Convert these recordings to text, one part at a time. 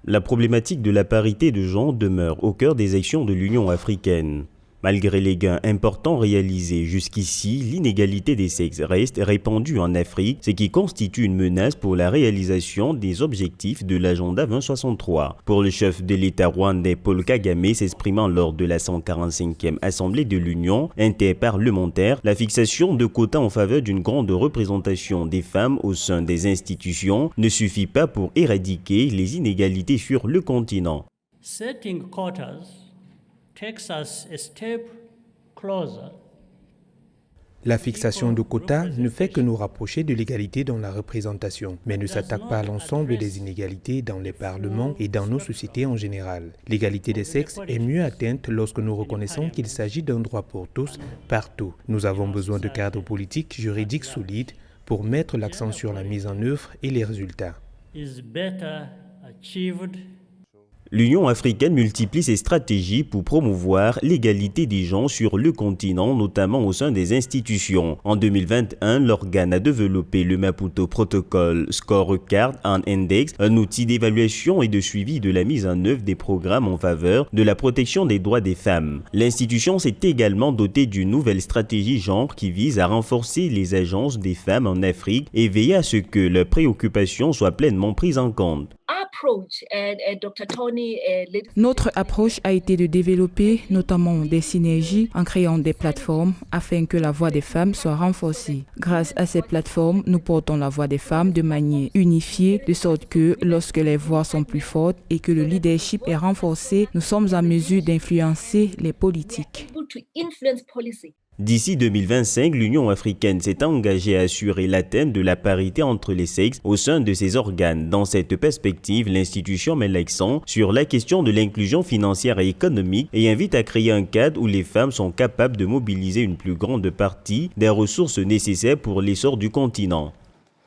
La problématique de la parité de genre demeure au cœur des actions de l'Union africaine. Malgré les gains importants réalisés jusqu'ici, l'inégalité des sexes reste répandue en Afrique, ce qui constitue une menace pour la réalisation des objectifs de l'agenda 2063. Pour le chef de l'État rwandais Paul Kagame s'exprimant lors de la 145e Assemblée de l'Union interparlementaire, la fixation de quotas en faveur d'une grande représentation des femmes au sein des institutions ne suffit pas pour éradiquer les inégalités sur le continent. Setting quotas takes us a step closer. La fixation de quotas ne fait que nous rapprocher de l'égalité dans la représentation, mais ne s'attaque pas à l'ensemble des inégalités dans les parlements et dans nos sociétés en général. L'égalité des sexes est mieux atteinte lorsque nous reconnaissons qu'il s'agit d'un droit pour tous, partout. Nous avons besoin de cadres politiques, juridiques solides pour mettre l'accent sur la mise en œuvre et les résultats. L'Union africaine multiplie ses stratégies pour promouvoir l'égalité des genres sur le continent, notamment au sein des institutions. En 2021, l'organe a développé le Maputo Protocol Scorecard and Index, un outil d'évaluation et de suivi de la mise en œuvre des programmes en faveur de la protection des droits des femmes. L'institution s'est également dotée d'une nouvelle stratégie genre qui vise à renforcer les agences des femmes en Afrique et veiller à ce que leurs préoccupations soient pleinement prises en compte. Notre approche a été de développer notamment des synergies en créant des plateformes afin que la voix des femmes soit renforcée. Grâce à ces plateformes, nous portons la voix des femmes de manière unifiée, de sorte que lorsque les voix sont plus fortes et que le leadership est renforcé, nous sommes en mesure d'influencer les politiques. D'ici 2025, l'Union africaine s'est engagée à assurer l'atteinte de la parité entre les sexes au sein de ses organes. Dans cette perspective, l'institution met l'accent sur la question de l'inclusion financière et économique et invite à créer un cadre où les femmes sont capables de mobiliser une plus grande partie des ressources nécessaires pour l'essor du continent.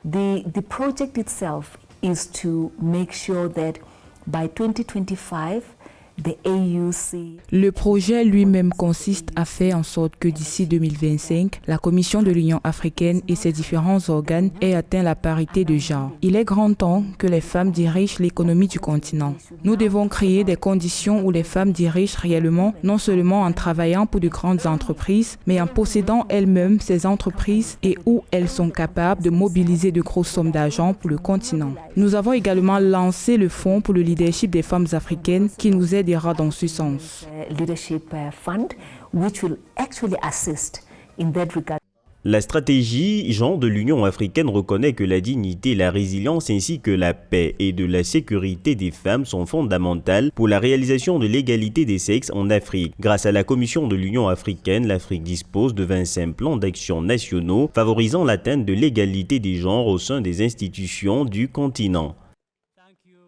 The project itself is to make sure that by 2025, le projet lui-même consiste à faire en sorte que d'ici 2025, la Commission de l'Union africaine et ses différents organes aient atteint la parité de genre. Il est grand temps que les femmes dirigent l'économie du continent. Nous devons créer des conditions où les femmes dirigent réellement, non seulement en travaillant pour de grandes entreprises, mais en possédant elles-mêmes ces entreprises et où elles sont capables de mobiliser de grosses sommes d'argent pour le continent. Nous avons également lancé le Fonds pour le leadership des femmes africaines qui nous aidera dans ce sens. La stratégie genre de l'Union africaine reconnaît que la dignité, la résilience ainsi que la paix et de la sécurité des femmes sont fondamentales pour la réalisation de l'égalité des sexes en Afrique. Grâce à la Commission de l'Union africaine, l'Afrique dispose de 25 plans d'action nationaux favorisant l'atteinte de l'égalité des genres au sein des institutions du continent.